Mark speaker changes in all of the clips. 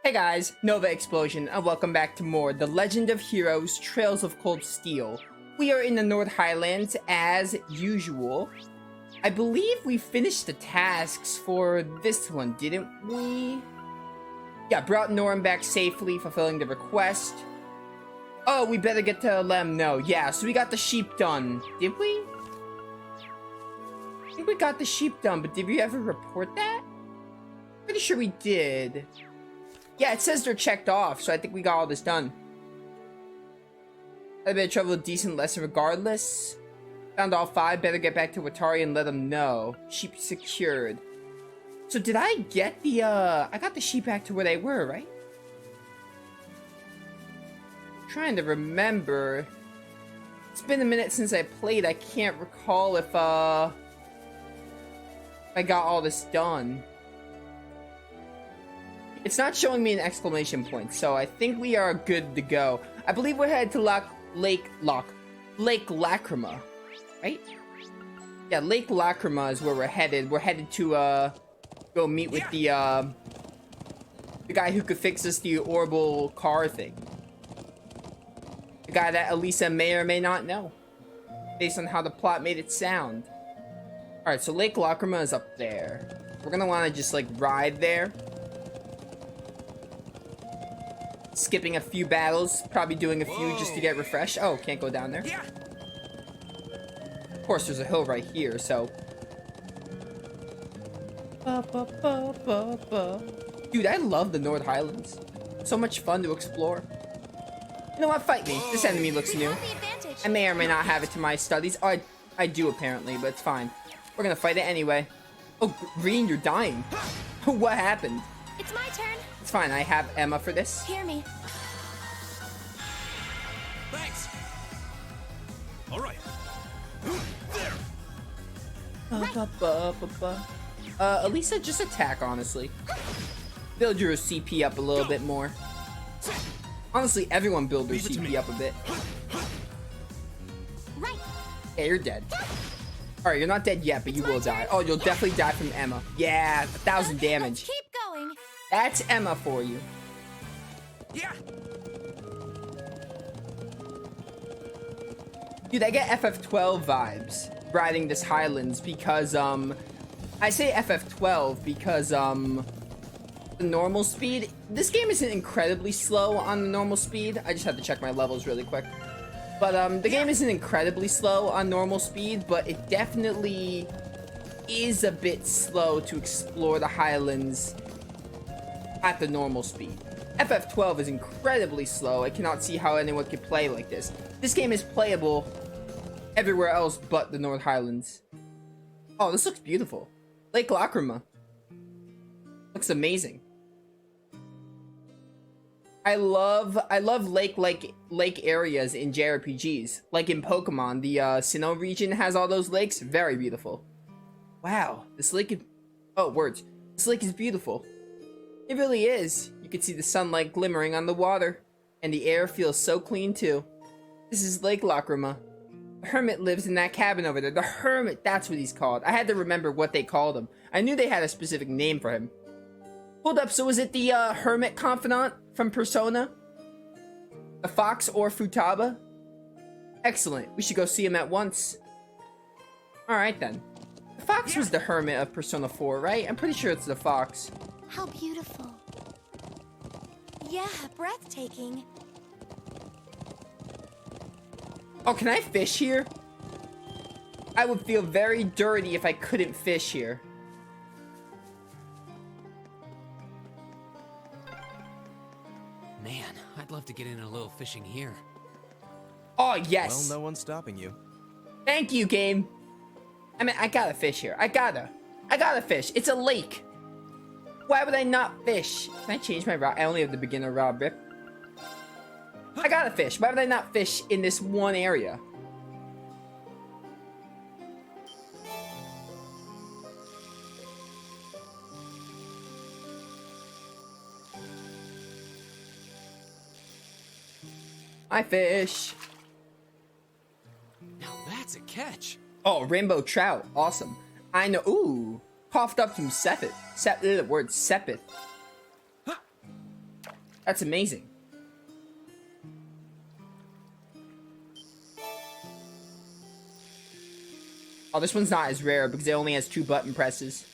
Speaker 1: Hey guys, Nova Explosion, and welcome back to more The Legend of Heroes Trails of Cold Steel. We are in the North Highlands as usual. I believe we finished the tasks for this one, didn't we? Yeah, brought Norm back safely, fulfilling the request. Oh, we better get to let him know. Yeah, so we got the sheep done. Did we? I think we got the sheep done, but did we ever report that? Pretty sure we did. Yeah, it says they're checked off, so I think we got all this done. Had a bit of trouble with a decent lesson regardless. Found all 5, better get back to Watari and let them know. Sheep secured. So did I get the, I got the sheep back to where they were, right? Trying to remember. It's been a minute since I played. I can't recall if I got all this done. It's not showing me an exclamation point, so I think we are good to go. I believe we're headed to Lake Lacrima, right? Yeah, Lake Lacrima is where we're headed. We're headed to go meet with the guy who could fix us the orbital car thing. The guy that Elisa may or may not know, based on how the plot made it sound. All right, so Lake Lacrima is up there. We're gonna want to just like ride there. Skipping a few battles, probably doing a few just to get refreshed. Oh, can't go down there. Of course, there's a hill right here, so. Dude, I love the North Highlands. So much fun to explore. You know what? Fight me. This enemy looks new. I may or may not have it to my studies. Oh, I do apparently, but it's fine. We're gonna fight it anyway. Oh, Green, you're dying. What happened?
Speaker 2: It's my turn.
Speaker 1: It's fine, I have Emma for this.
Speaker 2: Hear me.
Speaker 3: Thanks. All right. There.
Speaker 1: Elisa, just attack, honestly. Build your CP up a little bit more. Honestly, everyone build their CP up a bit.
Speaker 2: Right.
Speaker 1: Yeah, you're dead. Alright, you're not dead yet, but you will die. Oh, you'll definitely die from Emma. Yeah, 1,000 damage.
Speaker 2: Keep going.
Speaker 1: That's Emma for you.
Speaker 3: Yeah.
Speaker 1: Dude, I get FF12 vibes riding this Highlands because, I say FF12 because, the normal speed, this game isn't incredibly slow on the normal speed. I just have to check my levels really quick. But, the game isn't incredibly slow on normal speed, but it definitely is a bit slow to explore the Highlands at the normal speed. FF12 is incredibly slow. I cannot see how anyone could play like this. This game is playable everywhere else but the North Highlands. Oh, this looks beautiful. Lake Lacrima. Looks amazing. I love lake areas in JRPGs. Like in Pokemon, the Sinnoh region has all those lakes. Very beautiful. Wow, this lake is... Oh, words. This lake is beautiful. It really is. You can see the sunlight glimmering on the water, and the air feels so clean too. This is Lake Lacrima. The Hermit lives in that cabin over there. The Hermit, that's what he's called. I had to remember what they called him. I knew they had a specific name for him. Hold up, so was it the Hermit Confidant from Persona? The Fox or Futaba? Excellent. We should go see him at once. Alright then. The Fox was the Hermit of Persona 4, right? I'm pretty sure it's the Fox.
Speaker 2: How beautiful. Yeah, breathtaking.
Speaker 1: Oh, can I fish here? I would feel very dirty if I couldn't fish here.
Speaker 4: Man, I'd love to get in a little fishing here.
Speaker 1: Oh, yes.
Speaker 3: Well, no one's stopping you.
Speaker 1: Thank you, game. I mean, I gotta fish here. I gotta fish. It's a lake. Why would I not fish? Can I change my route? I only have the beginner route, Rip. I gotta fish. Why would I not fish in this one area? I fish.
Speaker 4: Now that's a catch.
Speaker 1: Oh, rainbow trout. Awesome. I know. Ooh. Coughed up some sepith. Word sepith. That's amazing. Oh, this one's not as rare because it only has 2 button presses.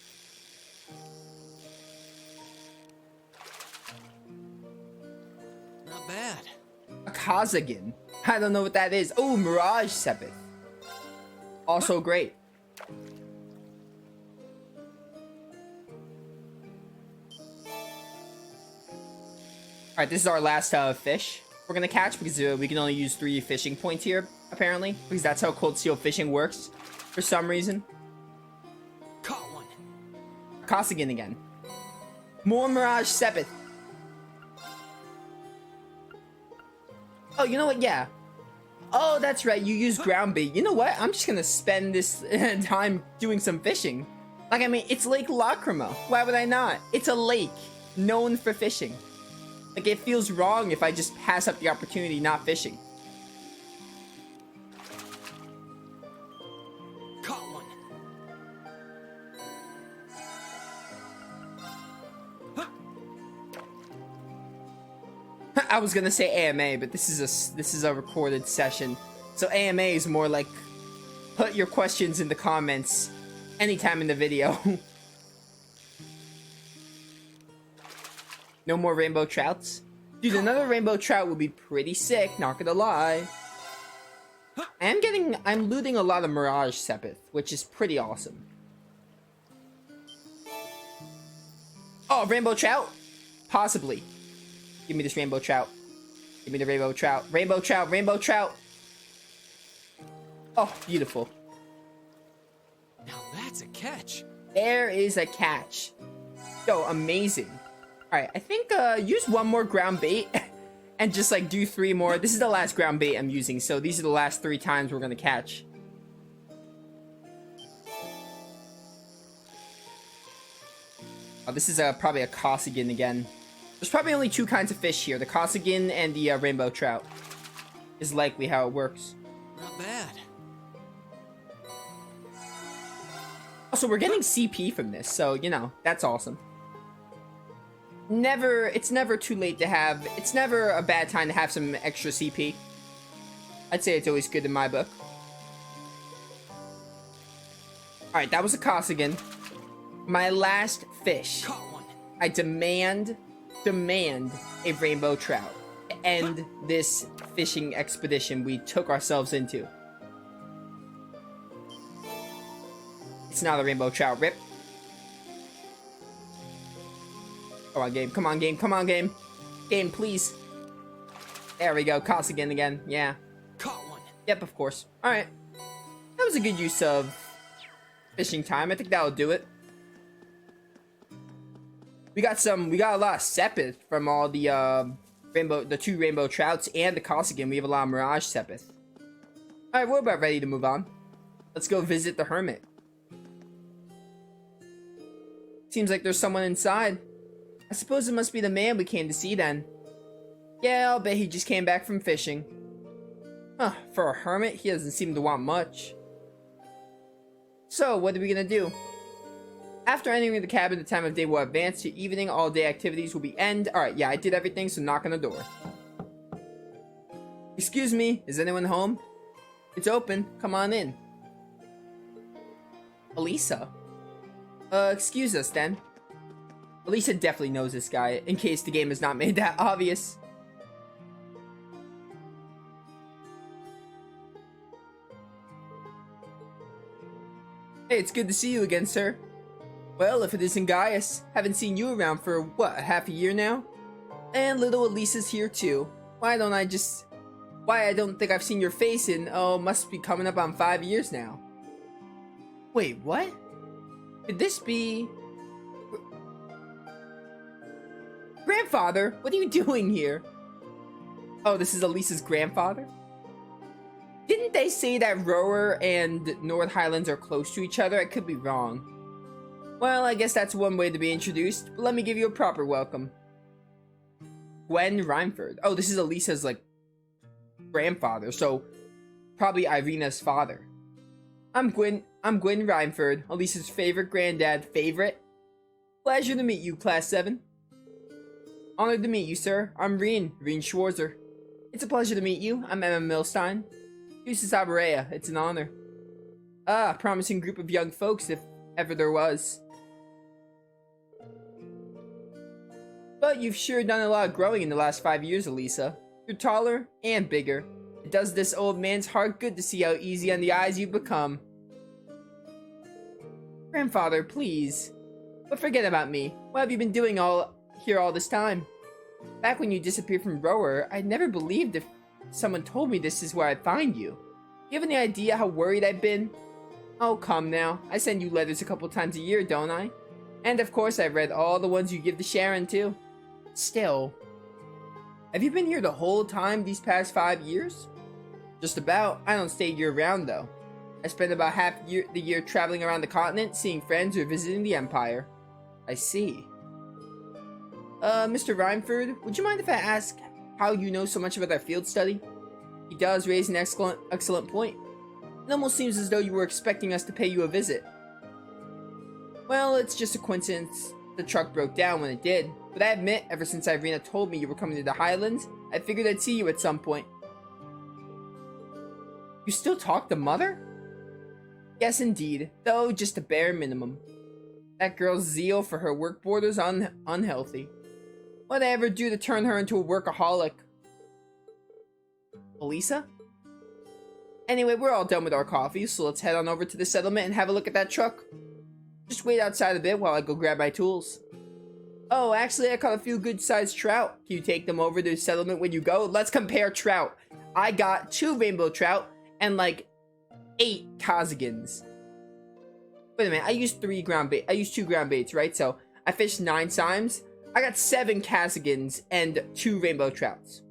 Speaker 4: Not bad.
Speaker 1: A Kazagan. I don't know what that is. Oh, Mirage Sepith. Also great. Alright, this is our last fish we're gonna catch because we can only use 3 fishing points here, apparently. Because that's how cold steel fishing works for some reason.
Speaker 4: Caught one.
Speaker 1: Kazagan again. More Mirage Sepith. Oh, you know what? Yeah. Oh, that's right. You use ground bait. You know what? I'm just gonna spend this time doing some fishing. Like, I mean, it's Lake Lacrima. Why would I not? It's a lake known for fishing. Like, it feels wrong if I just pass up the opportunity not fishing.
Speaker 4: Caught one.
Speaker 1: I was gonna say AMA, but this is a recorded session. So AMA is more like, put your questions in the comments anytime in the video. No more rainbow trouts? Dude, another rainbow trout would be pretty sick, not gonna lie. I'm looting a lot of Mirage Sepith, which is pretty awesome. Oh, rainbow trout? Possibly. Give me this rainbow trout. Give me the rainbow trout. Rainbow trout, rainbow trout. Oh, beautiful.
Speaker 4: Now that's a catch.
Speaker 1: There is a catch. Yo, amazing. Alright, I think use 1 more ground bait and just like do 3 more. This is the last ground bait I'm using, so these are the last 3 times we're gonna catch. Oh, this is probably a Kazagan again. There's probably only 2 kinds of fish here, the Kazagan and the rainbow trout. Is likely how it works.
Speaker 4: Not bad.
Speaker 1: Also, we're getting CP from this, so, you know, that's awesome. It's never too late to have, it's never a bad time to have some extra CP. I'd say it's always good in my book. Alright, that was a Kazagan. My last fish.
Speaker 4: Caught one.
Speaker 1: I demand a rainbow trout to end this fishing expedition we took ourselves into. It's not a rainbow trout, rip. Come on, game. Come on, game. Come on, game. Game, please. There we go. Kazagan again. Yeah.
Speaker 4: Caught one.
Speaker 1: Yep, of course. Alright. That was a good use of fishing time. I think that'll do it. We got a lot of Sepith from all the 2 rainbow trouts and the Kazagan. We have a lot of Mirage Sepith. Alright, we're about ready to move on. Let's go visit the Hermit. Seems like there's someone inside. I suppose it must be the man we came to see then. Yeah, I'll bet he just came back from fishing. Huh, for a hermit, he doesn't seem to want much. So, what are we gonna do? After entering the cabin, the time of day will advance to evening. All day activities will be end. Alright, yeah, I did everything, so knock on the door. Excuse me, is anyone home? It's open, come on in. Elisa? Excuse us then. Elisa definitely knows this guy, in case the game has not made that obvious. Hey, it's good to see you again, sir. Well, if it isn't Gaius, haven't seen you around for, what, half a year now? And little Elisa's here too. Why I don't think I've seen your face in, oh, must be coming up on 5 years now. Wait, what? Could this be... Grandfather, what are you doing here? Oh, this is Elisa's grandfather? Didn't they say that Rower and North Highlands are close to each other? I could be wrong. Well, I guess that's one way to be introduced, but let me give you a proper welcome. Gwen Reinford. Oh, this is Elisa's, like, grandfather, so probably Irina's father. I'm Gwen Reinford, Elisa's favorite granddad. Favorite? Pleasure to meet you, Class 7. Honored to meet you, sir. I'm Reen Schwarzer. It's a pleasure to meet you. I'm Emma Milstein. Yusuf Abarea. It's an honor. Ah, promising group of young folks, if ever there was. But you've sure done a lot of growing in the last 5 years, Elisa. You're taller and bigger. It does this old man's heart good to see how easy on the eyes you've become. Grandfather, please. But forget about me. What have you been doing here all this time? Back when you disappeared from Rower, I never believed if someone told me this is where I'd find you. Do you have any idea how worried I've been? Oh, come now. I send you letters a couple times a year, don't I? And of course I've read all the ones you give to Sharon, too. Still. Have you been here the whole time these past 5 years? Just about. I don't stay year-round, though. I spend about half the year traveling around the continent, seeing friends or visiting the Empire. I see. Mr. Rhineford, would you mind if I ask how you know so much about our field study? He does raise an excellent point. It almost seems as though you were expecting us to pay you a visit. Well, it's just a coincidence the truck broke down when it did, but I admit, ever since Irina told me you were coming to the Highlands, I figured I'd see you at some point. You still talk to Mother? Yes, indeed, though just a bare minimum. That girl's zeal for her work borders unhealthy. What'd I ever do to turn her into a workaholic? Elisa? Anyway, we're all done with our coffee, so let's head on over to the settlement and have a look at that truck. Just wait outside a bit while I go grab my tools. Oh, actually, I caught a few good-sized trout. Can you take them over to the settlement when you go? Let's compare trout. I got 2 rainbow trout and like 8 Kazagans. Wait a minute, I used 2 ground baits, right? So I fished 9 times. I got 7 Kazagans and 2 rainbow trouts.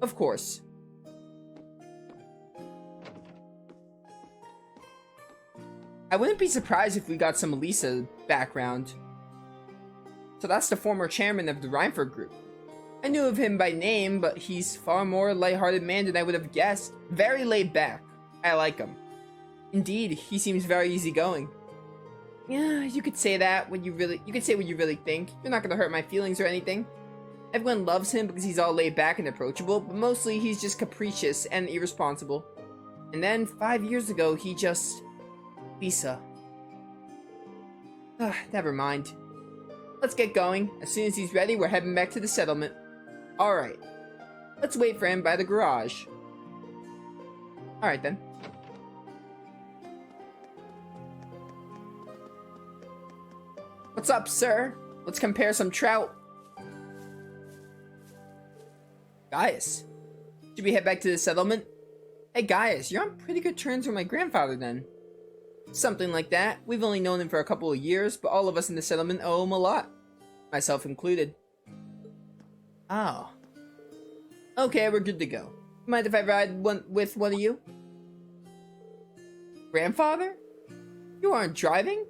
Speaker 1: Of course. I wouldn't be surprised if we got some Elisa background. So that's the former chairman of the Rhineford group. I knew of him by name, but he's far more lighthearted man than I would have guessed. Very laid back. I like him. Indeed, he seems very easygoing. Yeah, you could say that when you could say what you really think. You're not gonna hurt my feelings or anything. Everyone loves him because he's all laid back and approachable, but mostly he's just capricious and irresponsible. And then 5 years ago, he just... Lisa. Never mind. Let's get going. As soon as he's ready, we're heading back to the settlement. Alright. Let's wait for him by the garage. Alright then. What's up, sir? Let's compare some trout. Gaius. Should we head back to the settlement? Hey Gaius, you're on pretty good terms with my grandfather then. Something like that. We've only known him for a couple of years, but all of us in the settlement owe him a lot. Myself included. Oh. Okay, we're good to go. Mind if I ride with one of you? Grandfather? You aren't driving?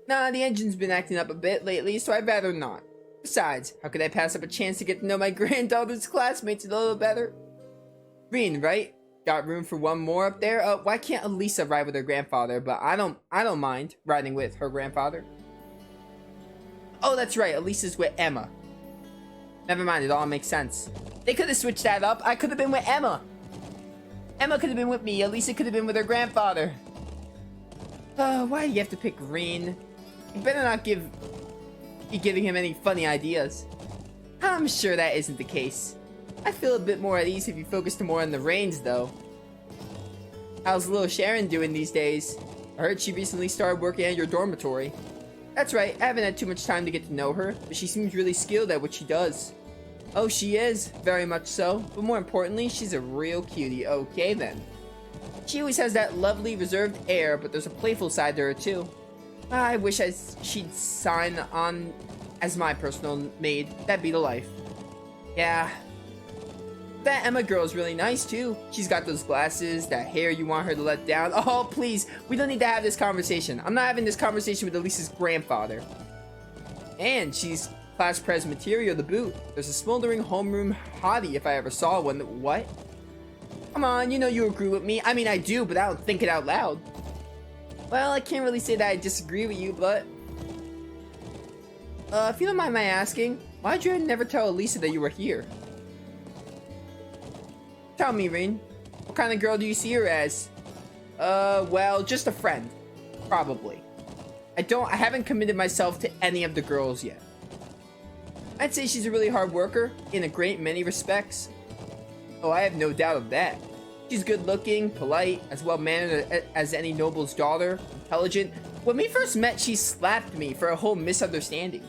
Speaker 1: Nah, the engine's been acting up a bit lately, so I'd rather not. Besides, how could I pass up a chance to get to know my granddaughter's classmates a little better? Reen, right? Got room for one more up there? Why can't Elisa ride with her grandfather? But I don't mind riding with her grandfather. Oh, that's right. Elisa's with Emma. Never mind. It all makes sense. They could have switched that up. I could have been with Emma. Emma could have been with me. Elisa could have been with her grandfather. Why do you have to pick Reen? You better not be giving him any funny ideas. I'm sure that isn't the case. I feel a bit more at ease if you focused more on the reins, though. How's little Sharon doing these days? I heard she recently started working at your dormitory. That's right, I haven't had too much time to get to know her, but she seems really skilled at what she does. Oh, she is, very much so, but more importantly, she's a real cutie. Okay then. She always has that lovely, reserved air, but there's a playful side to her too. I wish she'd sign on as my personal maid. That'd be the life. Yeah. That Emma girl is really nice too. She's got those glasses, that hair you want her to let down. Oh, please. We don't need to have this conversation. I'm not having this conversation with Elisa's grandfather. And she's class pres material to boot. There's a smoldering homeroom hottie if I ever saw one. What? Come on, you know you agree with me. I mean, I do, but I don't think it out loud. Well, I can't really say that I disagree with you, but... If you don't mind my asking, why'd you never tell Elisa that you were here? Tell me, Rin. What kind of girl do you see her as? Well, just a friend. Probably. I haven't committed myself to any of the girls yet. I'd say she's a really hard worker, in a great many respects. Oh, I have no doubt of that. She's good looking, polite, as well mannered as any noble's daughter, intelligent. When we first met, she slapped me for a whole misunderstanding.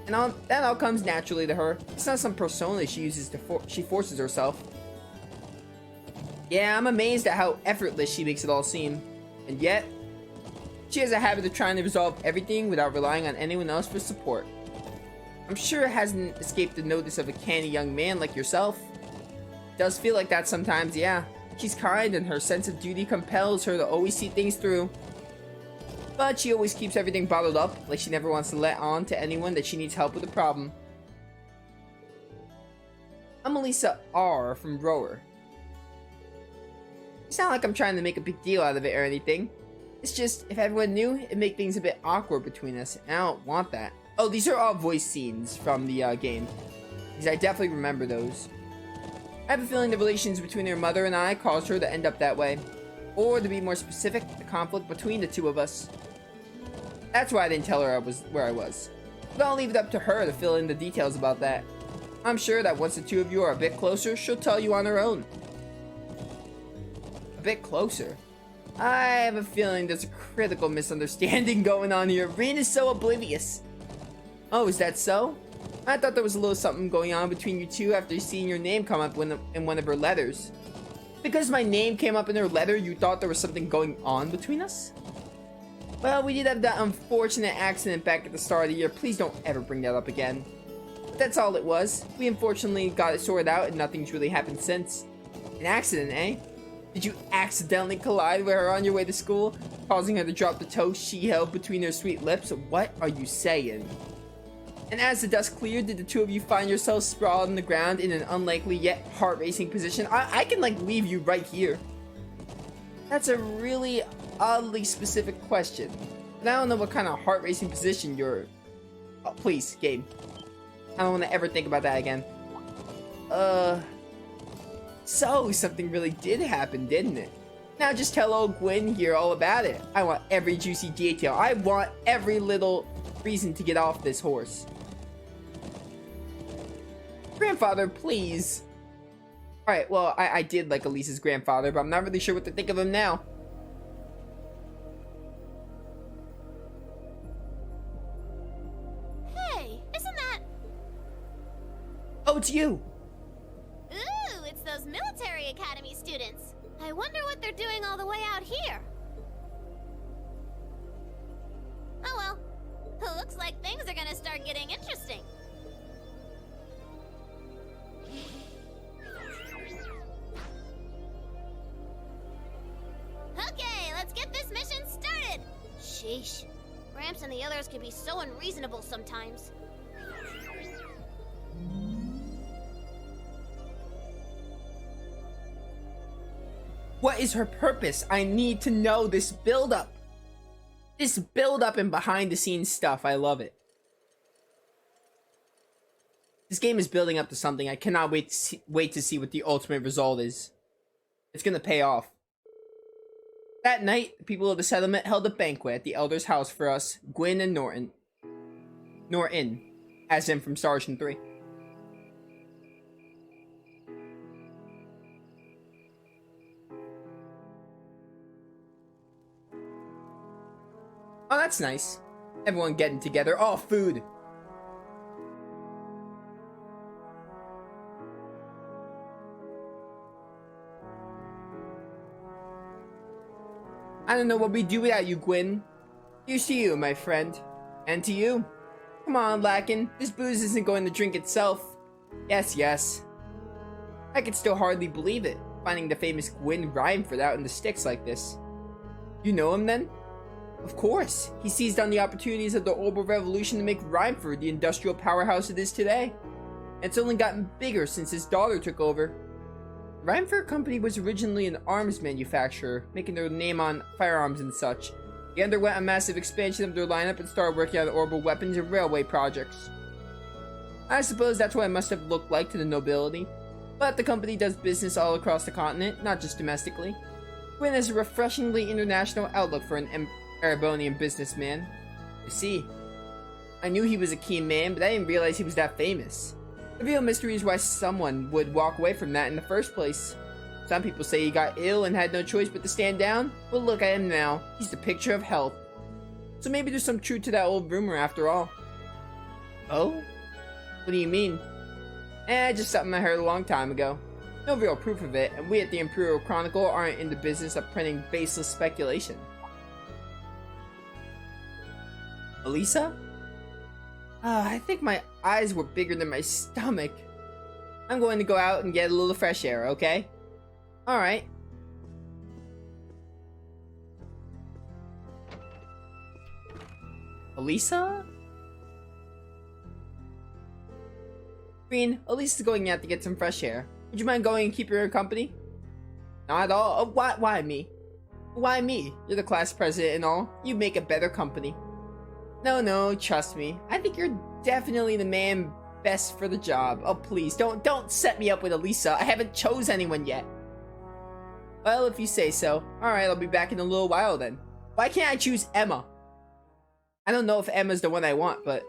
Speaker 1: And that all comes naturally to her. It's not some persona she uses she forces herself. Yeah, I'm amazed at how effortless she makes it all seem. And yet, she has a habit of trying to resolve everything without relying on anyone else for support. I'm sure it hasn't escaped the notice of a canny young man like yourself. It does feel like that sometimes, yeah. She's kind and her sense of duty compels her to always see things through. But she always keeps everything bottled up, like she never wants to let on to anyone that she needs help with a problem. I'm Elisa R. from Rower. It's not like I'm trying to make a big deal out of it or anything. It's just, if everyone knew, it'd make things a bit awkward between us, and I don't want that. Oh, these are all voice scenes from the game, because I definitely remember those. I have a feeling the relations between her mother and I caused her to end up that way. Or, to be more specific, the conflict between the two of us. That's why I didn't tell her where I was. But I'll leave it up to her to fill in the details about that. I'm sure that once the two of you are a bit closer, she'll tell you on her own. A bit closer? I have a feeling there's a critical misunderstanding going on here. Rin is so oblivious. Oh, is that so? I thought there was a little something going on between you two after seeing your name come up in one of her letters. Because my name came up in her letter, you thought there was something going on between us? Well, we did have that unfortunate accident back at the start of the year. Please don't ever bring that up again. But that's all it was. We unfortunately got it sorted out and nothing's really happened since. An accident, eh? Did you accidentally collide with her on your way to school, causing her to drop the toast she held between her sweet lips? What are you saying? And as the dust cleared, did the two of you find yourselves sprawled on the ground in an unlikely yet heart-racing position? I can, like, leave you right here. That's a really oddly specific question. But I don't know what kind of heart-racing position you're... Oh, please, game. I don't want to ever think about that again. So, something really did happen, didn't it? Now just tell old Gwen here all about it. I want every juicy detail. I want every little reason to get off this horse. Grandfather, please. Alright, well, I did like Elisa's grandfather, but I'm not really sure what to think of him now.
Speaker 2: Hey, isn't that...
Speaker 1: Oh, it's you.
Speaker 2: Ooh, it's those military academy students. I wonder what they're doing all the way out here. Oh well. Looks like things are gonna start getting interesting. Okay, let's get this mission started! Sheesh. Gramps and the others can be so unreasonable sometimes.
Speaker 1: What is her purpose? I need to know this build-up. This build-up and behind-the-scenes stuff. I love it. This game is building up to something. I cannot wait to see what the ultimate result is. It's gonna pay off. That night, the people of the settlement held a banquet at the elder's house for us, Gwyn and Norton. Norton, as in from Star Ocean 3. Oh, that's nice. Everyone getting together. Oh, food. I don't know what we do without you, Gwyn. Here's to you, my friend. And to you. Come on, Lacken. This booze isn't going to drink itself. Yes, yes. I could still hardly believe it, finding the famous Gwyn Rhymeford out in the sticks like this. You know him, then? Of course. He seized on the opportunities of the Orbital Revolution to make Rhymeford the industrial powerhouse it is today. And it's only gotten bigger since his daughter took over. Rhymeford Company was originally an arms manufacturer, making their name on firearms and such. They underwent a massive expansion of their lineup and started working on orbital weapons and railway projects. I suppose that's what it must have looked like to the nobility. But the company does business all across the continent, not just domestically. Gwyn has a refreshingly international outlook for an Erebonian businessman. You see, I knew he was a keen man, but I didn't realize he was that famous. The real mystery is why someone would walk away from that in the first place. Some people say he got ill and had no choice but to stand down. Well, look at him now. He's the picture of health. So maybe there's some truth to that old rumor after all. Oh? What do you mean? Just something I heard a long time ago. No real proof of it, and we at the Imperial Chronicle aren't in the business of printing baseless speculation. Elisa? I think my eyes were bigger than my stomach. I'm going to go out and get a little fresh air, okay? Alright. Elisa? Green, Elisa's going out to get some fresh air. Would you mind going and keeping her company? Not at all. Why me? Why me? You're the class president and all. You make a better company. No, trust me. I think you're definitely the man best for the job. Oh, please, don't set me up with Elisa. I haven't chose anyone yet. Well, if you say so. Alright, I'll be back in a little while then. Why can't I choose Emma? I don't know if Emma's the one I want, but